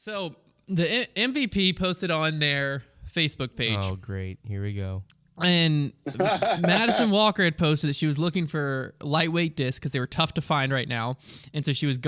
So the MVP posted on their Facebook page. Oh, great. Here we go. And Madison Walker had posted that she was looking for lightweight discs because they were tough to find right now. And so she was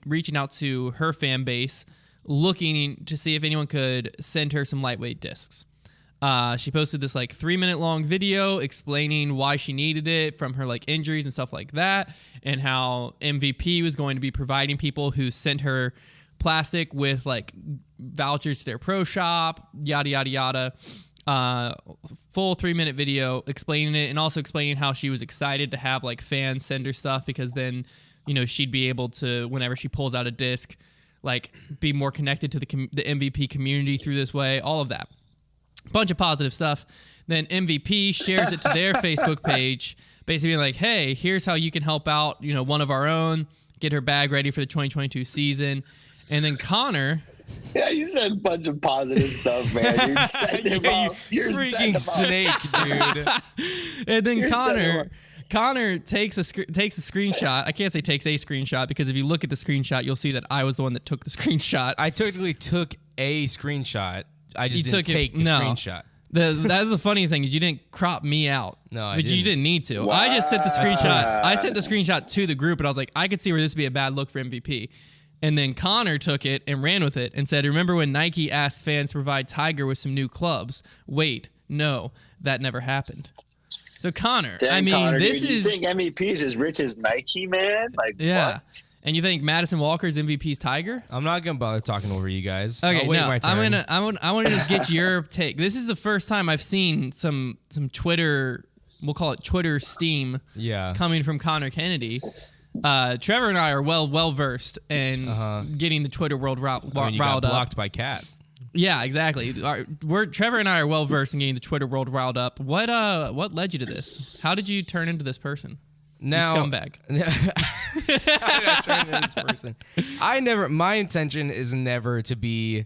reaching out to her fan base, looking to see if anyone could send her some lightweight discs. She posted this 3-minute long video explaining why she needed it from her injuries and stuff like that, and how MVP was going to be providing people who sent her plastic with vouchers to their pro shop, yada yada yada. Full 3-minute video explaining it, and also explaining how she was excited to have fans send her stuff, because then she'd be able to, whenever she pulls out a disc, be more connected to the MVP community through this way. All of that. Bunch of positive stuff. Then MVP shares it to their Facebook page, basically being hey, here's how you can help out, one of our own, get her bag ready for the 2022 season. And then Konner. Yeah, you said a bunch of positive stuff, man. You're setting him up. You're freaking snake, dude. And then Konner takes a screenshot. I can't say takes a screenshot, because if you look at the screenshot, you'll see that I was the one that took the screenshot. I totally took a screenshot. I just didn't take the screenshot. That's the funniest thing, is you didn't crop me out. No, I but didn't. You didn't need to. Wow. I just sent the screenshot. I sent the screenshot to the group, and I was I could see where this would be a bad look for MVP. And then Konner took it and ran with it and said, remember when Nike asked fans to provide Tiger with some new clubs? Wait, no, that never happened. So Konner, Konner, this dude, is... You think MVP's as rich as Nike, man? Yeah. What? And you think Madison Walker's MVP's Tiger? I'm not gonna bother talking over you guys. Okay, I'll wait my turn. I want to just get your take. This is the first time I've seen some Twitter, we'll call it Twitter steam, coming from Konner Kennedy. Trevor and I are well versed in getting the Twitter world riled you got up. blocked by Cat. Yeah, exactly. Trevor and I are well versed in getting the Twitter world riled up. What led you to this? How did you turn into this person? Now, you scumbag. How did I turn into this person? My intention is never to be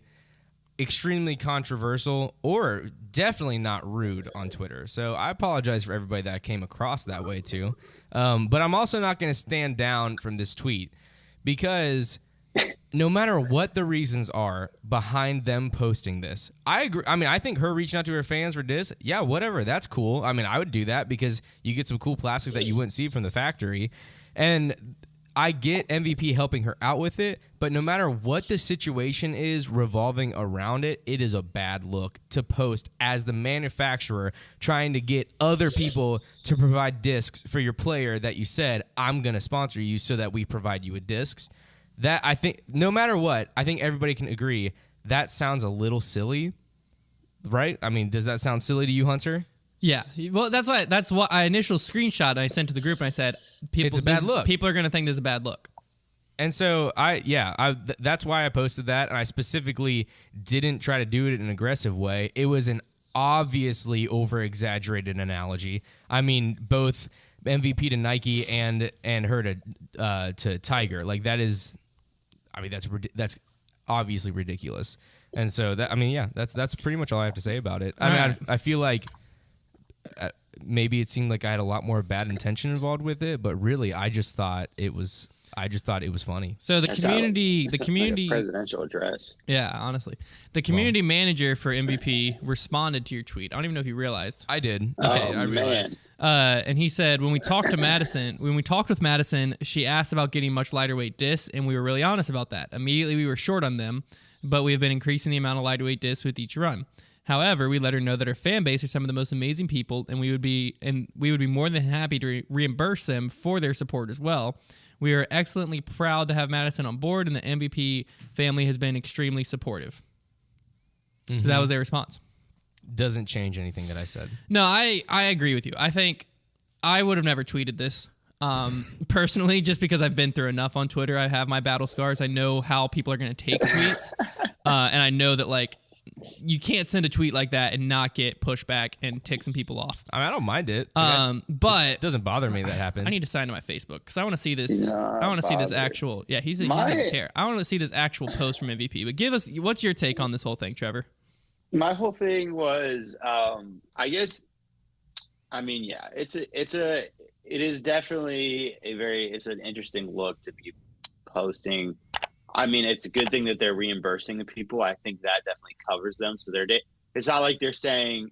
extremely controversial or definitely not rude on Twitter. So I apologize for everybody that came across that way too. But I'm also not going to stand down from this tweet, because no matter what the reasons are behind them posting this, I agree. I mean, I think her reaching out to her fans for this, yeah, whatever, that's cool. I mean, I would do that because you get some cool plastic that you wouldn't see from the factory. And I get MVP helping her out with it, but no matter what the situation is revolving around it, it is a bad look to post as the manufacturer trying to get other people to provide discs for your player that you said, I'm going to sponsor you so that we provide you with discs. That, I think, no matter what, I think everybody can agree that sounds a little silly, right? I mean, does that sound silly to you, Hunter? Yeah, well, that's what I initial screenshot I sent to the group, and I said, it's a bad look. People are going to think this is a bad look. And so that's why I posted that, and I specifically didn't try to do it in an aggressive way. It was an obviously over-exaggerated analogy. I mean, both MVP to Nike and her to Tiger. Like, that is, I mean, that's obviously ridiculous. And so that, I mean, yeah, that's pretty much all I have to say about it. I feel like maybe it seemed like I had a lot more bad intention involved with it, but really, I just thought it was funny. So the community like a presidential address. Yeah, honestly, the community manager for MVP responded to your tweet. I don't even know if you realized. I did. Okay, I realized. And he said, when we talked with Madison, she asked about getting much lighter weight discs, and we were really honest about that. Immediately, we were short on them, but we have been increasing the amount of lighter weight discs with each run. However, we let her know that her fan base are some of the most amazing people, and we would be more than happy to reimburse them for their support as well. We are excellently proud to have Madison on board, and the MVP family has been extremely supportive. Mm-hmm. So that was their response. Doesn't change anything that I said. No, I agree with you. I think I would have never tweeted this personally, just because I've been through enough on Twitter. I have my battle scars. I know how people are going to take tweets, and I know that you can't send a tweet like that and not get pushback and tick some people off. I mean, I don't mind it. But it doesn't bother me that happened. I need to sign to my Facebook because I want to see this. I want to see this actual. Yeah, he doesn't care. I want to see this actual post from MVP. But give us, what's your take on this whole thing, Trevor? My whole thing was, I guess, I mean, yeah, it is definitely it's an interesting look to be posting I mean, it's a good thing that they're reimbursing the people. I think that definitely covers them. So it's not like they're saying,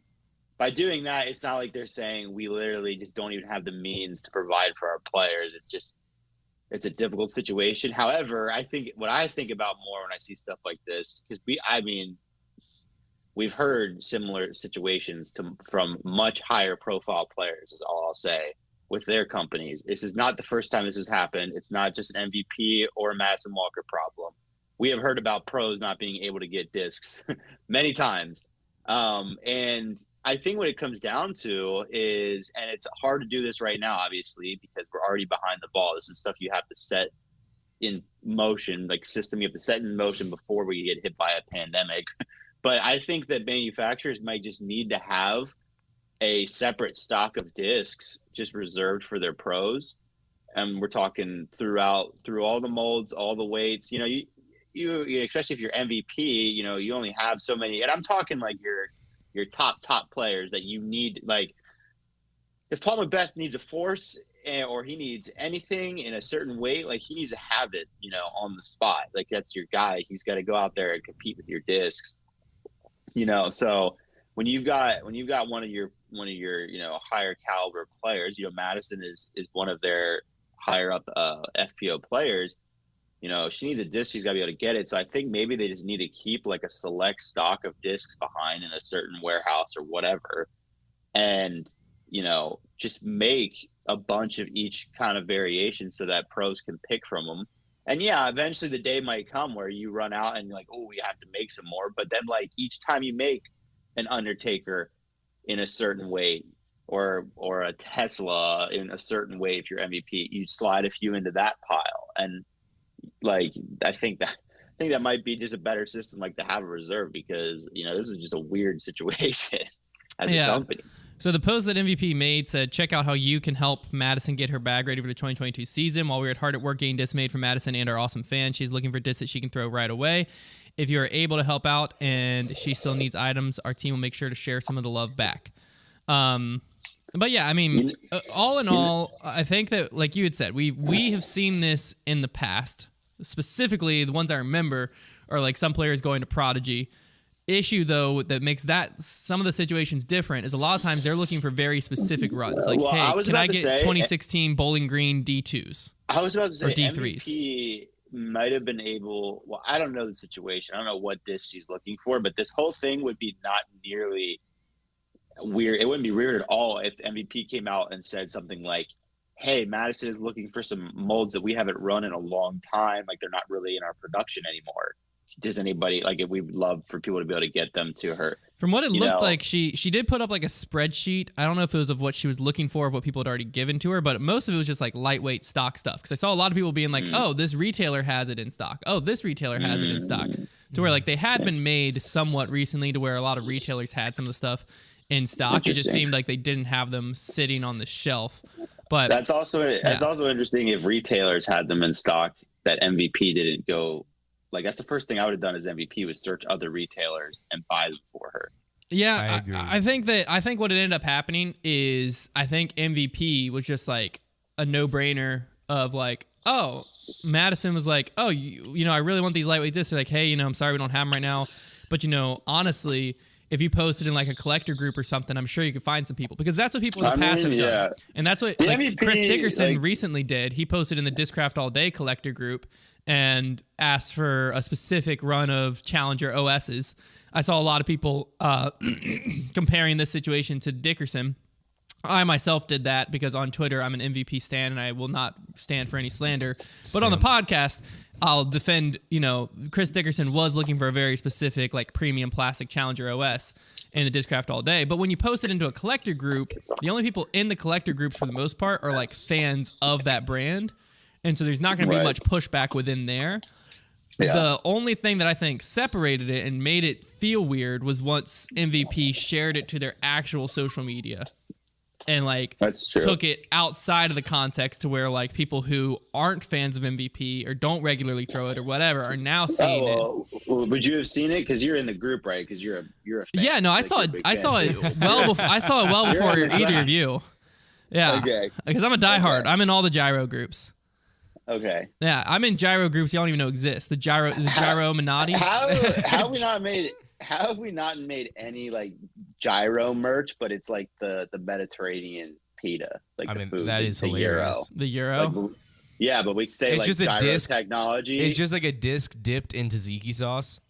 by doing that, it's not like they're saying we literally just don't even have the means to provide for our players. It's a difficult situation. However, what I think about more when I see stuff like this, because we've heard similar situations from much higher profile players, is all I'll say, with their companies. This is not the first time this has happened. It's not just an MVP or a Madison Walker problem. We have heard about pros not being able to get discs many times. And I think what it comes down to is, and it's hard to do this right now, obviously, because we're already behind the ball. This is stuff you have to set in motion, like system you have to set in motion before we get hit by a pandemic. But I think that manufacturers might just need to have a separate stock of discs just reserved for their pros. And we're talking through all the molds, all the weights. You especially if you're MVP, you only have so many. And I'm talking like your top players that you need. Like if Paul Macbeth needs a force or he needs anything in a certain weight, like he needs to have it, on the spot. Like that's your guy. He's got to go out there and compete with your discs. So when you've got one of your higher caliber players, Madison is one of their higher up FPO players. She needs a disc, she's got to be able to get it. So I think maybe they just need to keep like a select stock of discs behind in a certain warehouse or whatever, and just make a bunch of each kind of variation so that pros can pick from them. And yeah, eventually the day might come where you run out and you're like, oh, we have to make some more. But then like each time you make an Undertaker in a certain weight or a Tesla in a certain weight, if you're MVP, you slide a few into that pile. And like, I think that might be just a better system, like to have a reserve, because, this is just a weird situation as a company. So the post that MVP made said, check out how you can help Madison get her bag ready for the 2022 season. While we were hard at work getting discs made for Madison and our awesome fans, she's looking for discs that she can throw right away. If you are able to help out and she still needs items, our team will make sure to share some of the love back. But yeah, I mean, all in all, I think that, like you had said, we have seen this in the past. Specifically, the ones I remember are like some players going to Prodigy. Issue though that makes that some of the situations different is a lot of times they're looking for very specific runs. Like, hey, can I get 2016 Bowling Green D2s? I was about to say D3s. MVP might have been able. Well, I don't know the situation. I don't know what disc she's looking for, but this whole thing would be not nearly weird. It wouldn't be weird at all if MVP came out and said something like, hey, Madison is looking for some molds that we haven't run in a long time. Like, they're not really in our production anymore. Does anybody, like, we would love for people to be able to get them to her. From what it looked like, she did put up like a spreadsheet. I don't know if it was of what she was looking for, of what people had already given to her, but most of it was just like lightweight stock stuff. Because I saw a lot of people being like, oh, this retailer has it in stock. Oh, this retailer has it in stock. To where like they had been made somewhat recently to where a lot of retailers had some of the stuff in stock. It just seemed like they didn't have them sitting on the shelf. But that's also interesting if retailers had them in stock that MVP didn't go. Like, that's the first thing I would have done as MVP was search other retailers and buy them for her. Yeah, I agree. I think what it ended up happening is I think MVP was just like a no-brainer of like, oh, Madison was like, oh, I really want these lightweight discs. They're like, hey, I'm sorry we don't have them right now. But, honestly, if you posted in like a collector group or something, I'm sure you could find some people, because that's what people in the past have done. And that's what MVP, Chris Dickerson recently did. He posted in the Discraft All Day collector group and asked for a specific run of Challenger OSs. I saw a lot of people comparing this situation to Dickerson. I myself did that because on Twitter I'm an MVP stan and I will not stand for any slander. But on the podcast, I'll defend, Chris Dickerson was looking for a very specific like premium plastic Challenger OS in the Discraft All Day. But when you post it into a collector group, the only people in the collector groups for the most part are like fans of that brand. And so there's not going to be much pushback within there. Yeah. The only thing that I think separated it and made it feel weird was once MVP shared it to their actual social media and like took it outside of the context to where like people who aren't fans of MVP or don't regularly throw it or whatever are now seeing it. Well, would you have seen it? Because you're in the group, right? Because you're a fan. Yeah, no, I saw it. I saw it well before either of you. Yeah, because I'm a diehard. I'm in all the gyro groups. Okay. Yeah, I'm in gyro groups you don't even know exist. The gyro Minati. How have we not made any like gyro merch, but it's like the Mediterranean pita, like I the mean, food, that the, is the hilarious. The Euro. Like, yeah, but we say It's like just a gyro disc. technology. It's just like a disc dipped into tzatziki sauce.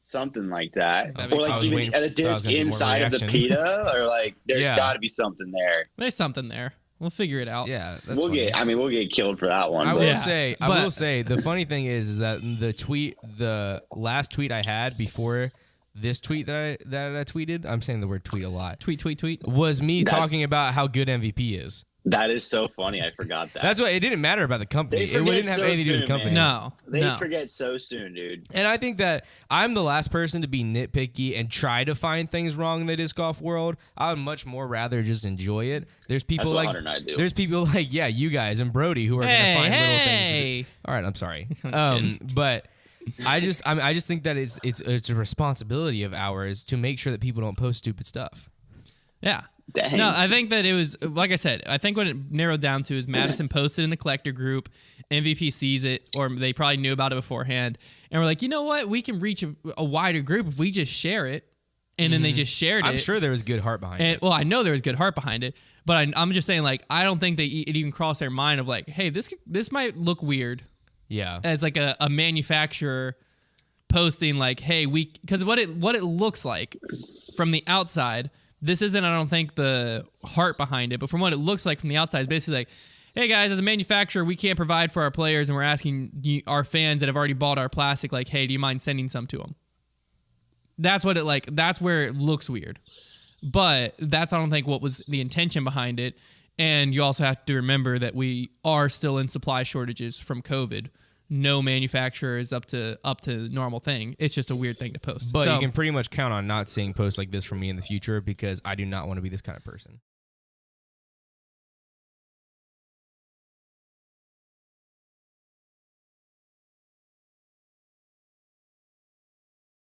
Something like that, That'd or be like cool. even a disc inside of the pita, or like there's Yeah. got to be something there. There's something there. We'll figure it out. Yeah, that's We'll funny. we'll get killed for that one. I but- will Yeah, say, but- the funny thing is that the last tweet I had before this tweet that I tweeted, I'm saying the word tweet a lot, Tweet. was me That's- talking about how good MVP is. That is so funny. I forgot that. That's why it didn't matter about the company. They It forget didn't have so anything to do with the soon, company. man. No. They no. forget so soon, dude. And I think that I'm the last person to be nitpicky and try to find things wrong in the disc golf world. I would much more rather just enjoy it. There's people That's what like Hunter and I do. there's people like you guys and Brody who are going to find little things. To do. All right, I'm sorry. But I just think that it's a responsibility of ours to make sure that people don't post stupid stuff. Yeah. Dang. No, I think that it was, like I said, I think what it narrowed down to is Madison posted in the collector group, MVP sees it, or they probably knew about it beforehand, and we're like, you know what? We can reach a wider group if we just share it. And then they just shared it. I'm sure there was good heart behind it. Well, I know there was good heart behind it, but I'm just saying, like, I don't think it even crossed their mind of like, hey, this might look weird Yeah. as like a manufacturer posting like, hey, because what it looks like from the outside. This isn't, I don't think, the heart behind it, but from what it looks like from the outside, it's basically like, hey guys, as a manufacturer, we can't provide for our players, and we're asking our fans that have already bought our plastic, like, hey, do you mind sending some to them? That's what that's where it looks weird. But that's, I don't think, what was the intention behind it. And you also have to remember that we are still in supply shortages from COVID. No manufacturer is up to normal thing. It's just a weird thing to post. But So- you can pretty much count on not seeing posts like this from me in the future because I do not want to be this kind of person.